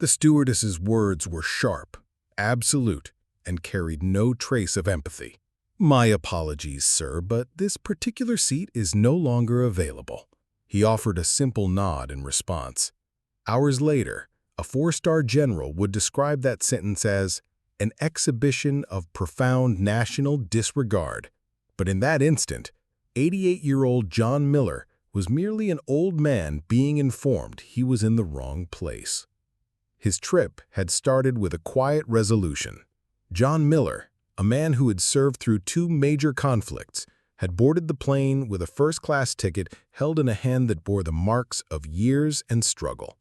The stewardess's words were sharp, absolute, and carried no trace of empathy. "My apologies, sir, but this particular seat is no longer available." He offered a simple nod in response. Hours later, a four-star general would describe that sentence as an exhibition of profound national disregard. But in that instant, 88-year-old John Miller was merely an old man being informed he was in the wrong place. His trip had started with a quiet resolution. John Miller, a man who had served through two major conflicts, had boarded the plane with a first-class ticket held in a hand that bore the marks of years and struggle.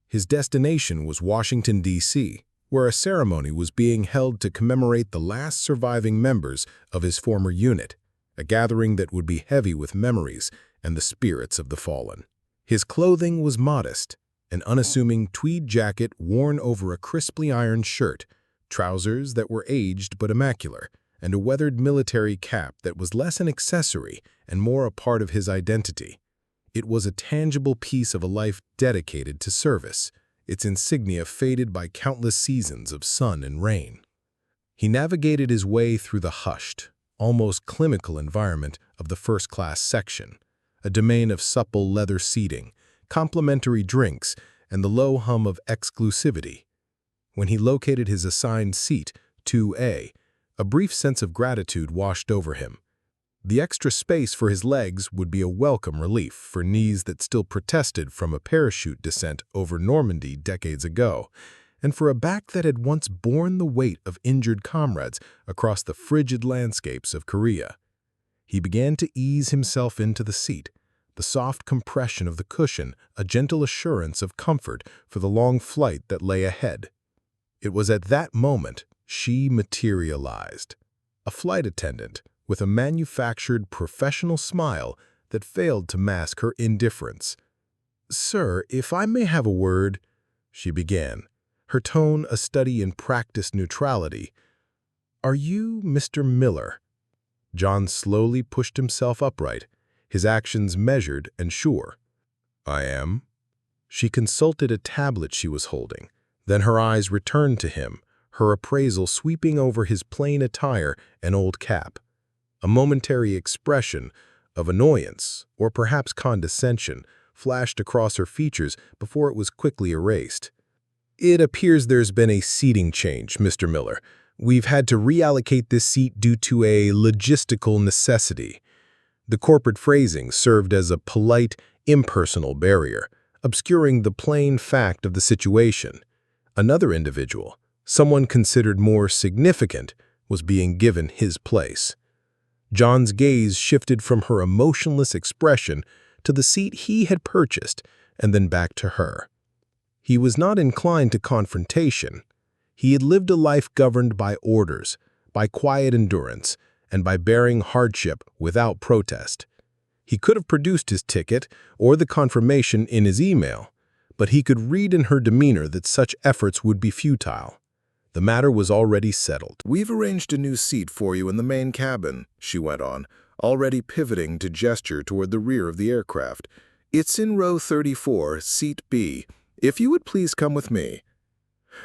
His destination was Washington, D.C., where a ceremony was being held to commemorate the last surviving members of his former unit, a gathering that would be heavy with memories and the spirits of the fallen. His clothing was modest, an unassuming tweed jacket worn over a crisply ironed shirt, trousers that were aged but immaculate, and a weathered military cap that was less an accessory and more a part of his identity. It was a tangible piece of a life dedicated to service, its insignia faded by countless seasons of sun and rain. He navigated his way through the hushed, almost clinical environment of the first-class section, a domain of supple leather seating, complimentary drinks, and the low hum of exclusivity. When he located his assigned seat, 2A, a brief sense of gratitude washed over him. The extra space for his legs would be a welcome relief for knees that still protested from a parachute descent over Normandy decades ago, and for a back that had once borne the weight of injured comrades across the frigid landscapes of Korea. He began to ease himself into the seat, the soft compression of the cushion a gentle assurance of comfort for the long flight that lay ahead. It was at that moment she materialized, a flight attendant with a manufactured professional smile that failed to mask her indifference. "Sir, if I may have a word," she began, her tone a study in practiced neutrality. "Are you Mr. Miller?" John slowly pushed himself upright, his actions measured and sure. "I am." She consulted a tablet she was holding, then her eyes returned to him, her appraisal sweeping over his plain attire and old cap. A momentary expression of annoyance, or perhaps condescension, flashed across her features before it was quickly erased. "It appears there's been a seating change, Mr. Miller. We've had to reallocate this seat due to a logistical necessity." The corporate phrasing served as a polite, impersonal barrier, obscuring the plain fact of the situation. Another individual, someone considered more significant, was being given his place. John's gaze shifted from her emotionless expression to the seat he had purchased and then back to her. He was not inclined to confrontation. He had lived a life governed by orders, by quiet endurance, and by bearing hardship without protest. He could have produced his ticket or the confirmation in his email, but he could read in her demeanor that such efforts would be futile. The matter was already settled. "We've arranged a new seat for you in the main cabin," she went on, already pivoting to gesture toward the rear of the aircraft. "It's in row 34, seat B. If you would please come with me."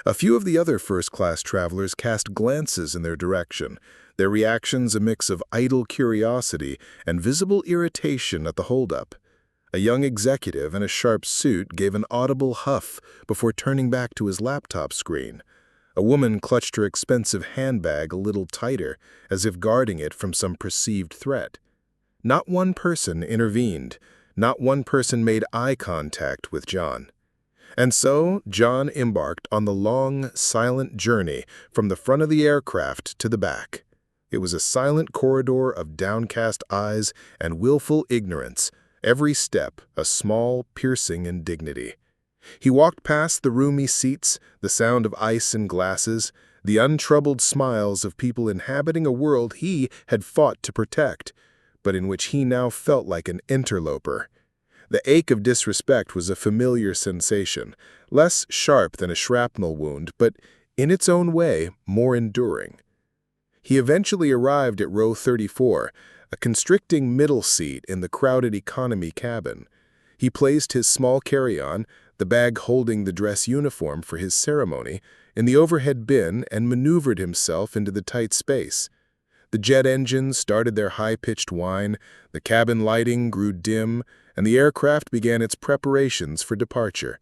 A few of the other first-class travelers cast glances in their direction, their reactions a mix of idle curiosity and visible irritation at the holdup. A young executive in a sharp suit gave an audible huff before turning back to his laptop screen. A woman clutched her expensive handbag a little tighter, as if guarding it from some perceived threat. Not one person intervened. Not one person made eye contact with John. And so John embarked on the long, silent journey from the front of the aircraft to the back. It was a silent corridor of downcast eyes and willful ignorance, every step a small, piercing indignity. He walked past the roomy seats, the sound of ice and glasses, the untroubled smiles of people inhabiting a world he had fought to protect, but in which he now felt like an interloper. The ache of disrespect was a familiar sensation, less sharp than a shrapnel wound, but in its own way more enduring. He eventually arrived at row 34, a constricting middle seat in the crowded economy cabin. He placed his small carry-on, the bag holding the dress uniform for his ceremony, in the overhead bin and maneuvered himself into the tight space. The jet engines started their high-pitched whine, the cabin lighting grew dim, and the aircraft began its preparations for departure.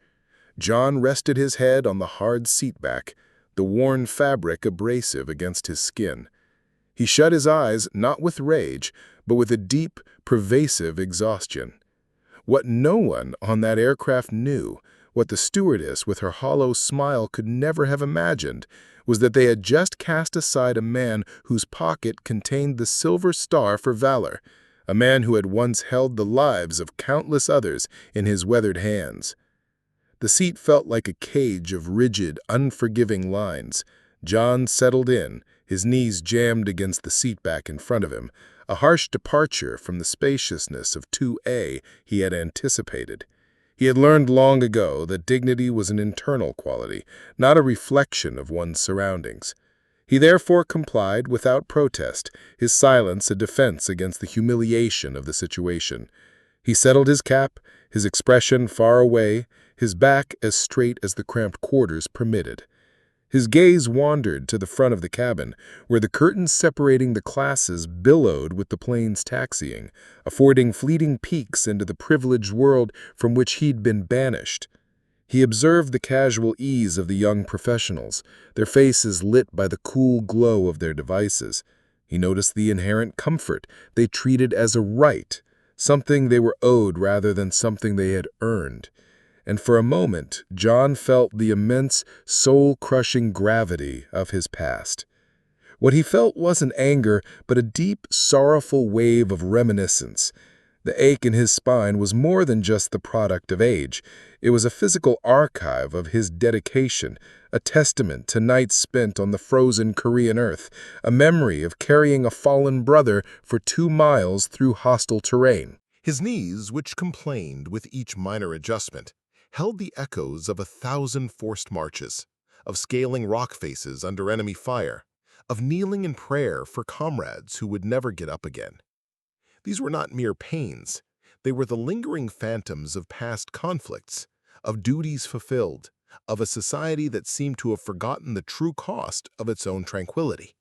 John rested his head on the hard seat back, the worn fabric abrasive against his skin. He shut his eyes not with rage, but with a deep, pervasive exhaustion. What no one on that aircraft knew, what the stewardess with her hollow smile could never have imagined, was that they had just cast aside a man whose pocket contained the silver star for valor, a man who had once held the lives of countless others in his weathered hands. The seat felt like a cage of rigid, unforgiving lines. John settled in, his knees jammed against the seat back in front of him, a harsh departure from the spaciousness of 2A he had anticipated. He had learned long ago that dignity was an internal quality, not a reflection of one's surroundings. He therefore complied without protest, his silence a defense against the humiliation of the situation. He settled his cap, his expression far away, his back as straight as the cramped quarters permitted. His gaze wandered to the front of the cabin, where the curtains separating the classes billowed with the planes taxiing, affording fleeting peeks into the privileged world from which he'd been banished. He observed the casual ease of the young professionals, their faces lit by the cool glow of their devices. He noticed the inherent comfort they treated as a right, something they were owed rather than something they had earned. And for a moment, John felt the immense, soul-crushing gravity of his past. What he felt wasn't anger, but a deep, sorrowful wave of reminiscence. The ache in his spine was more than just the product of age. It was a physical archive of his dedication, a testament to nights spent on the frozen Korean earth, a memory of carrying a fallen brother for 2 miles through hostile terrain. His knees, which complained with each minor adjustment, held the echoes of 1,000 forced marches, of scaling rock faces under enemy fire, of kneeling in prayer for comrades who would never get up again. These were not mere pains. They were the lingering phantoms of past conflicts, of duties fulfilled, of a society that seemed to have forgotten the true cost of its own tranquility.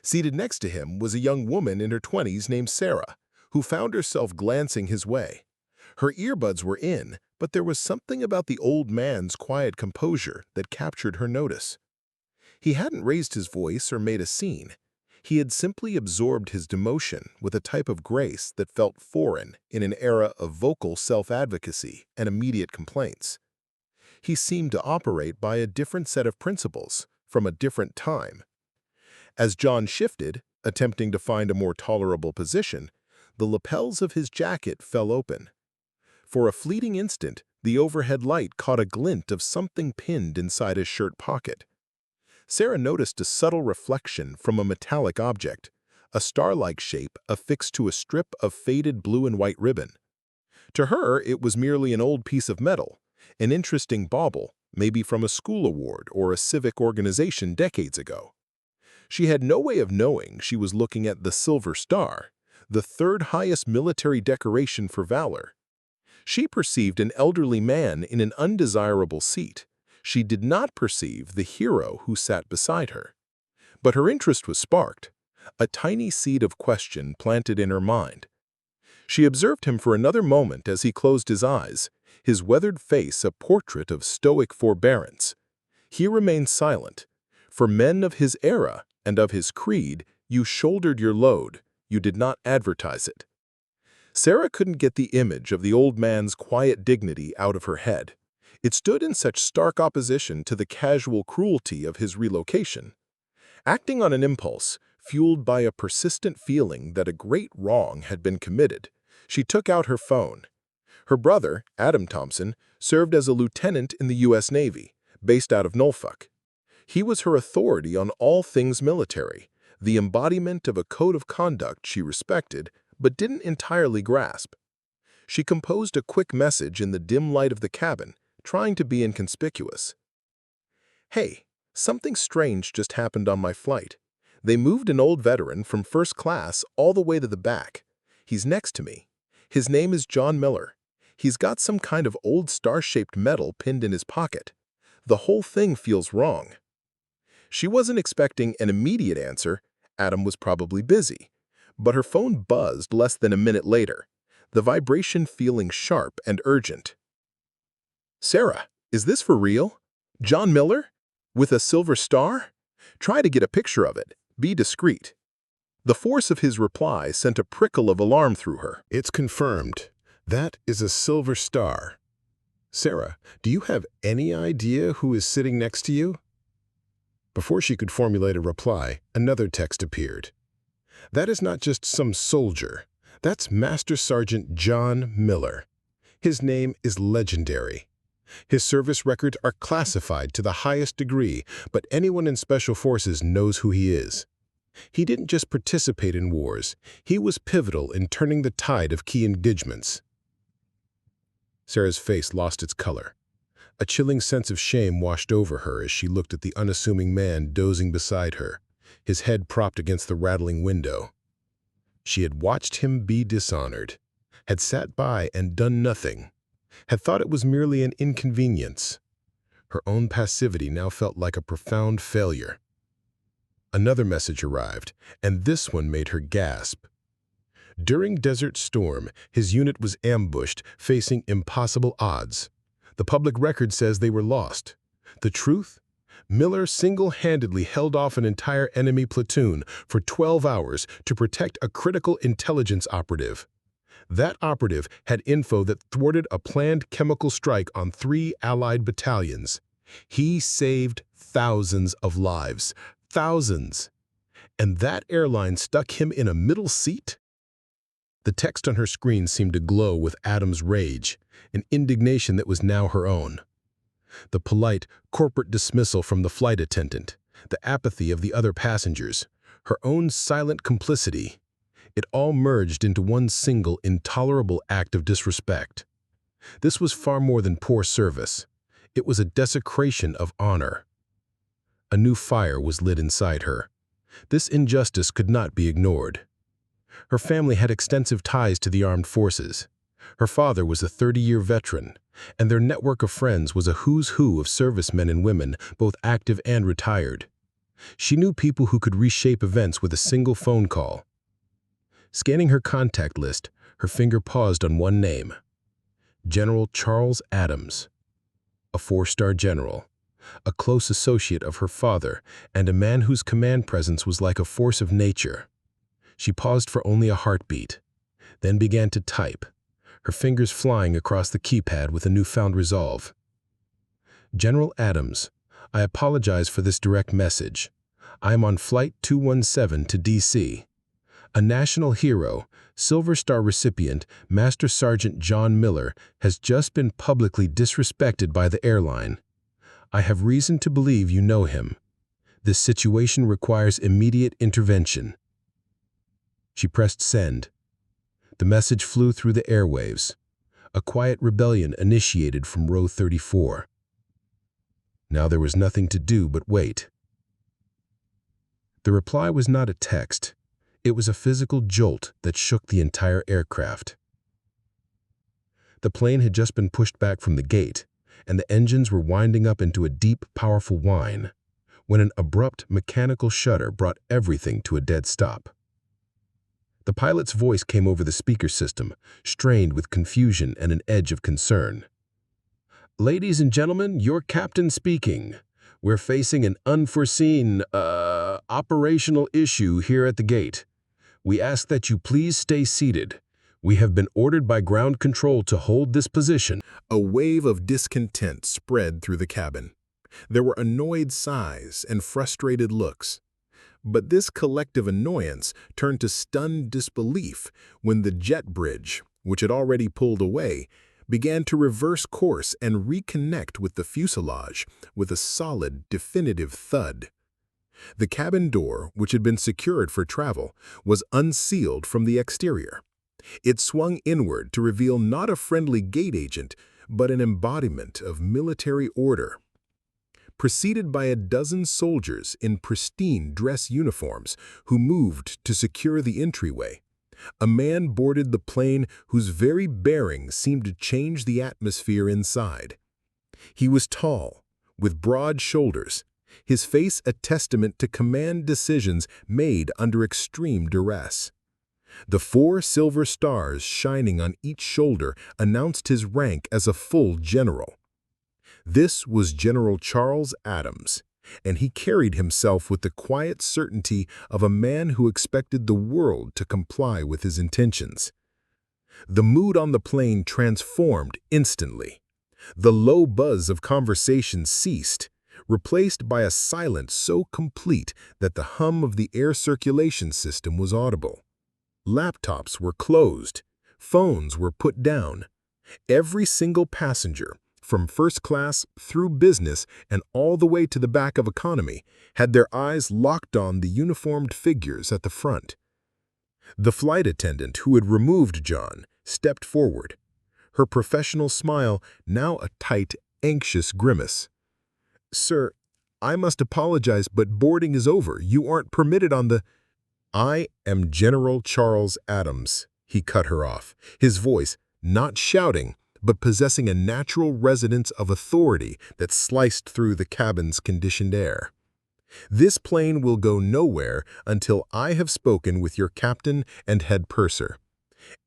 Seated next to him was a young woman in her 20s named Sarah, who found herself glancing his way. Her earbuds were in, but there was something about the old man's quiet composure that captured her notice. He hadn't raised his voice or made a scene. He had simply absorbed his demotion with a type of grace that felt foreign in an era of vocal self-advocacy and immediate complaints. He seemed to operate by a different set of principles, from a different time. As John shifted, attempting to find a more tolerable position, the lapels of his jacket fell open. For a fleeting instant, the overhead light caught a glint of something pinned inside his shirt pocket. Sarah noticed a subtle reflection from a metallic object, a star-like shape affixed to a strip of faded blue and white ribbon. To her, it was merely an old piece of metal, an interesting bauble, maybe from a school award or a civic organization decades ago. She had no way of knowing she was looking at the Silver Star, the third highest military decoration for valor. She perceived an elderly man in an undesirable seat. She did not perceive the hero who sat beside her. But her interest was sparked, a tiny seed of question planted in her mind. She observed him for another moment as he closed his eyes, his weathered face a portrait of stoic forbearance. He remained silent. For men of his era and of his creed, you shouldered your load, you did not advertise it. Sarah couldn't get the image of the old man's quiet dignity out of her head. It stood in such stark opposition to the casual cruelty of his relocation. Acting on an impulse, fueled by a persistent feeling that a great wrong had been committed, she took out her phone. Her brother, Adam Thompson, served as a lieutenant in the U.S. Navy, based out of Norfolk. He was her authority on all things military, the embodiment of a code of conduct she respected but didn't entirely grasp. She composed a quick message in the dim light of the cabin, trying to be inconspicuous. "Hey, something strange just happened on my flight. They moved an old veteran from first class all the way to the back. He's next to me. His name is John Miller. He's got some kind of old star-shaped medal pinned in his pocket. The whole thing feels wrong. She wasn't expecting an immediate answer. Adam was probably busy. But her phone buzzed less than a minute later, the vibration feeling sharp and urgent. "Sarah, is this for real? John Miller? With a silver star? Try to get a picture of it. Be discreet." The force of his reply sent a prickle of alarm through her. It's confirmed. That is a silver star. Sarah, do you have any idea who is sitting next to you? Before she could formulate a reply, another text appeared. That is not just some soldier. That's Master Sergeant John Miller. His name is legendary. His service records are classified to the highest degree, but anyone in Special Forces knows who he is. He didn't just participate in wars, he was pivotal in turning the tide of key engagements. Sarah's face lost its color. A chilling sense of shame washed over her as she looked at the unassuming man dozing beside her, his head propped against the rattling window. She had watched him be dishonored, had sat by and done nothing, had thought it was merely an inconvenience. Her own passivity now felt like a profound failure. Another message arrived, and this one made her gasp. During Desert Storm, his unit was ambushed, facing impossible odds. The public record says they were lost. The truth? Miller single-handedly held off an entire enemy platoon for 12 hours to protect a critical intelligence operative. That operative had info that thwarted a planned chemical strike on 3 Allied battalions. He saved thousands of lives. Thousands. And that airline stuck him in a middle seat? The text on her screen seemed to glow with Adam's rage, an indignation that was now her own. The polite, corporate dismissal from the flight attendant, the apathy of the other passengers, her own silent complicity, it all merged into one single, intolerable act of disrespect. This was far more than poor service. It was a desecration of honor. A new fire was lit inside her. This injustice could not be ignored. Her family had extensive ties to the armed forces. Her father was a 30-year veteran, and their network of friends was a who's who of servicemen and women, both active and retired. She knew people who could reshape events with a single phone call. Scanning her contact list, her finger paused on one name: General Charles Adams, a 4-star general, a close associate of her father, and a man whose command presence was like a force of nature. She paused for only a heartbeat, then began to type, her fingers flying across the keypad with a newfound resolve. General Adams, I apologize for this direct message. I am on Flight 217 to D.C. A national hero, Silver Star recipient, Master Sergeant John Miller, has just been publicly disrespected by the airline. I have reason to believe you know him. This situation requires immediate intervention. She pressed send. The message flew through the airwaves. A quiet rebellion initiated from row 34. Now there was nothing to do but wait. The reply was not a text. It was a physical jolt that shook the entire aircraft. The plane had just been pushed back from the gate, and the engines were winding up into a deep, powerful whine, when an abrupt mechanical shudder brought everything to a dead stop. The pilot's voice came over the speaker system, strained with confusion and an edge of concern. Ladies and gentlemen, your captain speaking. We're facing an unforeseen, operational issue here at the gate. We ask that you please stay seated. We have been ordered by ground control to hold this position. A wave of discontent spread through the cabin. There were annoyed sighs and frustrated looks. But this collective annoyance turned to stunned disbelief when the jet bridge, which had already pulled away, began to reverse course and reconnect with the fuselage with a solid, definitive thud. The cabin door, which had been secured for travel, was unsealed from the exterior. It swung inward to reveal not a friendly gate agent, but an embodiment of military order. Preceded by a dozen soldiers in pristine dress uniforms who moved to secure the entryway, A man boarded the plane whose very bearing seemed to change the atmosphere inside. He was tall, with broad shoulders, his face a testament to command decisions made under extreme duress. The 4 silver stars shining on each shoulder announced his rank as a full general. This was General Charles Adams, and he carried himself with the quiet certainty of a man who expected the world to comply with his intentions. The mood on the plane transformed instantly. The low buzz of conversation ceased, replaced by a silence so complete that the hum of the air circulation system was audible. Laptops were closed, phones were put down. Every single passenger, from first class through business and all the way to the back of economy, had their eyes locked on the uniformed figures at the front. The flight attendant who had removed John stepped forward, her professional smile now a tight, anxious grimace. "Sir, I must apologize, but boarding is over. You aren't permitted on the—" "I am General Charles Adams," he cut her off, his voice not shouting, but possessing a natural resonance of authority that sliced through the cabin's conditioned air. "This plane will go nowhere until I have spoken with your captain and head purser.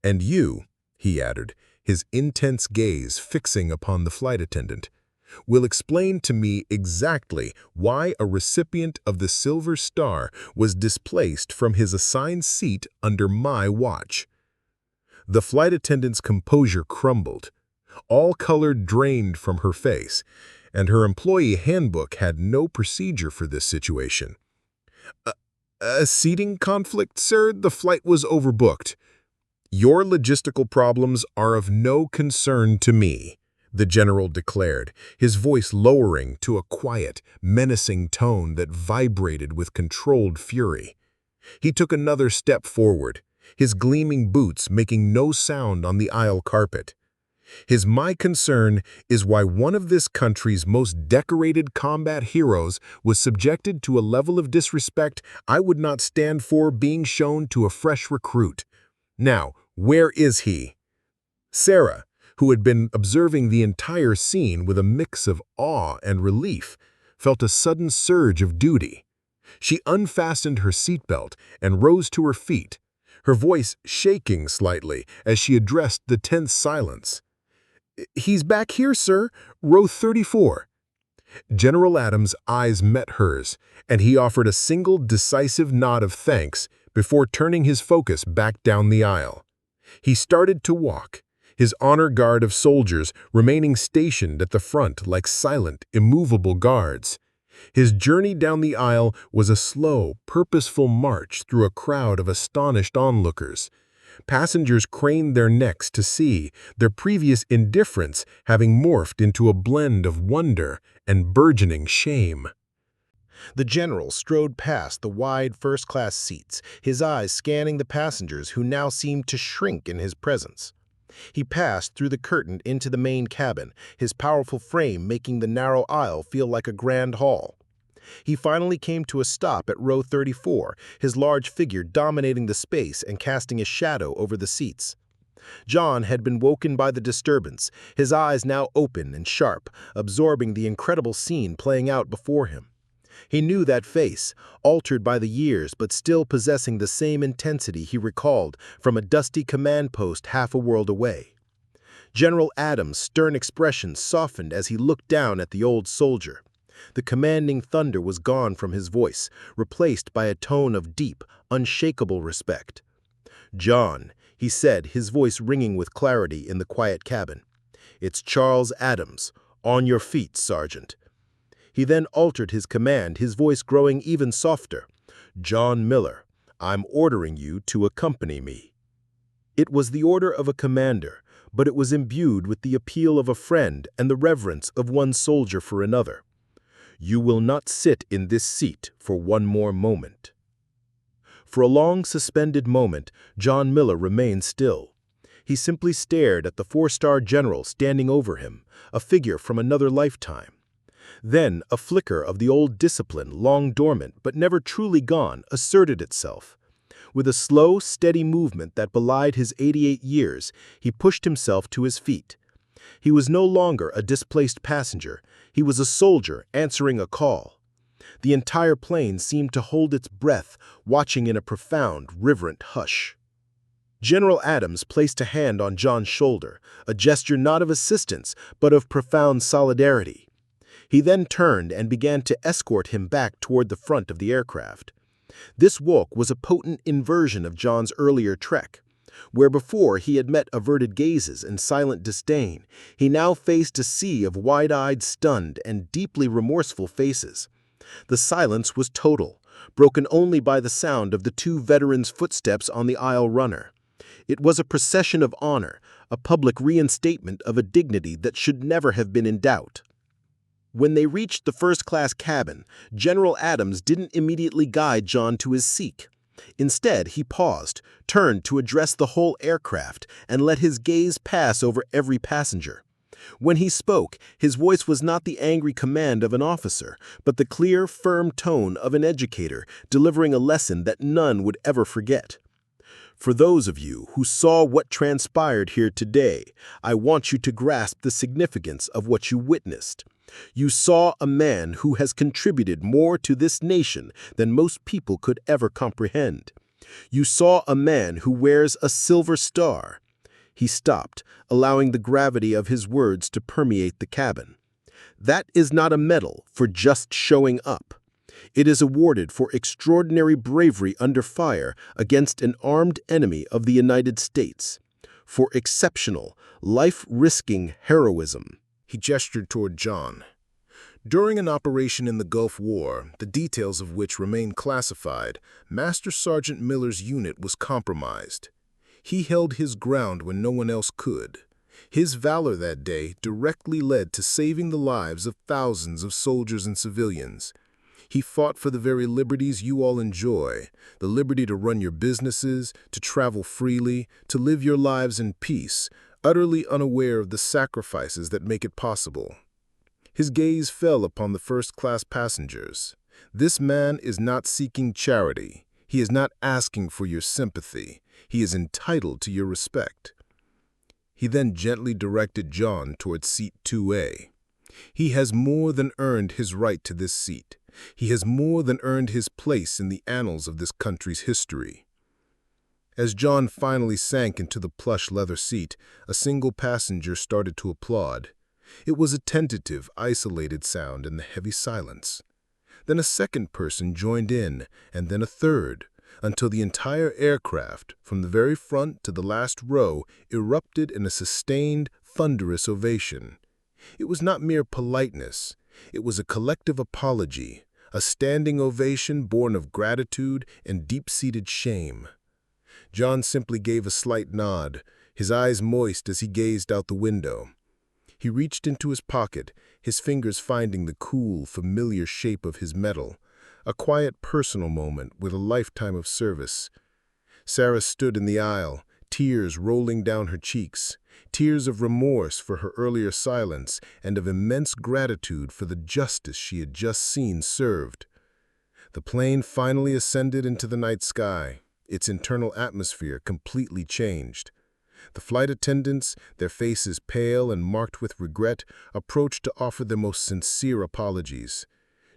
And you," he added, his intense gaze fixing upon the flight attendant, "will explain to me exactly why a recipient of the Silver Star was displaced from his assigned seat under my watch." The flight attendant's composure crumbled. All color drained from her face, and her employee handbook had no procedure for this situation. A seating conflict, sir. The flight was overbooked." "Your logistical problems are of no concern to me," the general declared, his voice lowering to a quiet, menacing tone that vibrated with controlled fury. He took another step forward, his gleaming boots making no sound on the aisle carpet. My concern is why one of this country's most decorated combat heroes was subjected to a level of disrespect I would not stand for being shown to a fresh recruit. Now, where is he?" Sarah, who had been observing the entire scene with a mix of awe and relief, felt a sudden surge of duty. She unfastened her seatbelt and rose to her feet, her voice shaking slightly as she addressed the tense silence. "He's back here, sir, row 34. General Adams' eyes met hers, and he offered a single decisive nod of thanks before turning his focus back down the aisle. He started to walk, his honor guard of soldiers remaining stationed at the front like silent, immovable guards. His journey down the aisle was a slow, purposeful march through a crowd of astonished onlookers. Passengers craned their necks to see, their previous indifference having morphed into a blend of wonder and burgeoning shame. The general strode past the wide first-class seats, his eyes scanning the passengers who now seemed to shrink in his presence. He passed through the curtain into the main cabin, his powerful frame making the narrow aisle feel like a grand hall. He finally came to a stop at row 34, his large figure dominating the space and casting a shadow over the seats. John had been woken by the disturbance, his eyes now open and sharp, absorbing the incredible scene playing out before him. He knew that face, altered by the years but still possessing the same intensity he recalled from a dusty command post half a world away. General Adams' stern expression softened as he looked down at the old soldier. The commanding thunder was gone from his voice, replaced by a tone of deep, unshakable respect. "John," he said, his voice ringing with clarity in the quiet cabin. "It's Charles Adams. On your feet, Sergeant." He then altered his command, his voice growing even softer. "John Miller, I'm ordering you to accompany me." It was the order of a commander, but it was imbued with the appeal of a friend and the reverence of one soldier for another. "You will not sit in this seat for one more moment." For a long suspended moment, John Miller remained still. He simply stared at the four-star general standing over him, a figure from another lifetime. Then a flicker of the old discipline, long dormant but never truly gone, asserted itself. With a slow, steady movement that belied his 88 years, he pushed himself to his feet. He was no longer a displaced passenger. He was a soldier answering a call. The entire plane seemed to hold its breath, watching in a profound, reverent hush. General Adams placed a hand on John's shoulder, a gesture not of assistance, but of profound solidarity. He then turned and began to escort him back toward the front of the aircraft. This walk was a potent inversion of John's earlier trek. Where before he had met averted gazes and silent disdain, he now faced a sea of wide-eyed, stunned, and deeply remorseful faces. The silence was total, broken only by the sound of the two veterans' footsteps on the aisle runner. It was a procession of honor, a public reinstatement of a dignity that should never have been in doubt. When they reached the first-class cabin, General Adams didn't immediately guide John to his seat. Instead, he paused, turned to address the whole aircraft, and let his gaze pass over every passenger. When he spoke, his voice was not the angry command of an officer, but the clear, firm tone of an educator delivering a lesson that none would ever forget. For those of you who saw what transpired here today, I want you to grasp the significance of what you witnessed. You saw a man who has contributed more to this nation than most people could ever comprehend. You saw a man who wears a silver star. He stopped, allowing the gravity of his words to permeate the cabin. That is not a medal for just showing up. It is awarded for extraordinary bravery under fire against an armed enemy of the United States, for exceptional, life-risking heroism. He gestured toward John. During an operation in the Gulf War, the details of which remain classified, Master Sergeant Miller's unit was compromised. He held his ground when no one else could. His valor that day directly led to saving the lives of thousands of soldiers and civilians. He fought for the very liberties you all enjoy, the liberty to run your businesses, to travel freely, to live your lives in peace, utterly unaware of the sacrifices that make it possible. His gaze fell upon the first-class passengers. This man is not seeking charity. He is not asking for your sympathy. He is entitled to your respect. He then gently directed John toward seat 2A. He has more than earned his right to this seat. He has more than earned his place in the annals of this country's history. As John finally sank into the plush leather seat, a single passenger started to applaud. It was a tentative, isolated sound in the heavy silence. Then a second person joined in, and then a third, until the entire aircraft, from the very front to the last row, erupted in a sustained, thunderous ovation. It was not mere politeness. It was a collective apology, a standing ovation born of gratitude and deep-seated shame. John simply gave a slight nod, his eyes moist as he gazed out the window. He reached into his pocket, his fingers finding the cool, familiar shape of his medal, a quiet personal moment with a lifetime of service. Sarah stood in the aisle, tears rolling down her cheeks, tears of remorse for her earlier silence and of immense gratitude for the justice she had just seen served. The plane finally ascended into the night sky, its internal atmosphere completely changed. The flight attendants, their faces pale and marked with regret, approached to offer their most sincere apologies.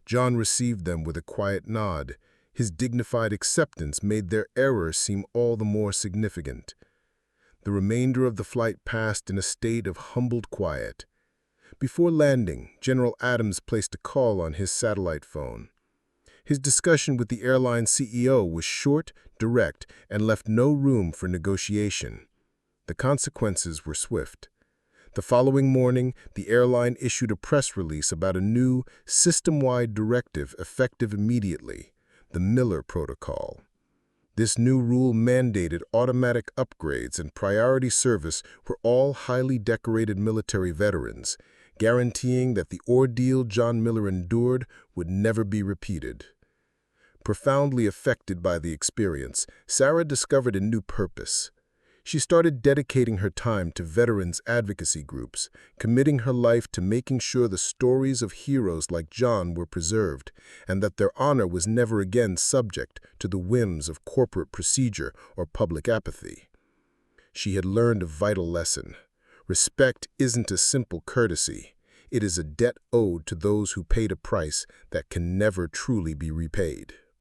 John received them with a quiet nod. His dignified acceptance made their error seem all the more significant. The remainder of the flight passed in a state of humbled quiet. Before landing, General Adams placed a call on his satellite phone. His discussion with the airline CEO was short, direct, and left no room for negotiation. The consequences were swift. The following morning, the airline issued a press release about a new, system-wide directive effective immediately, the Miller Protocol. This new rule mandated automatic upgrades and priority service for all highly decorated military veterans, guaranteeing that the ordeal John Miller endured would never be repeated. Profoundly affected by the experience, Sarah discovered a new purpose. She started dedicating her time to veterans advocacy groups, committing her life to making sure the stories of heroes like John were preserved and that their honor was never again subject to the whims of corporate procedure or public apathy. She had learned a vital lesson. Respect isn't a simple courtesy. It is a debt owed to those who paid a price that can never truly be repaid.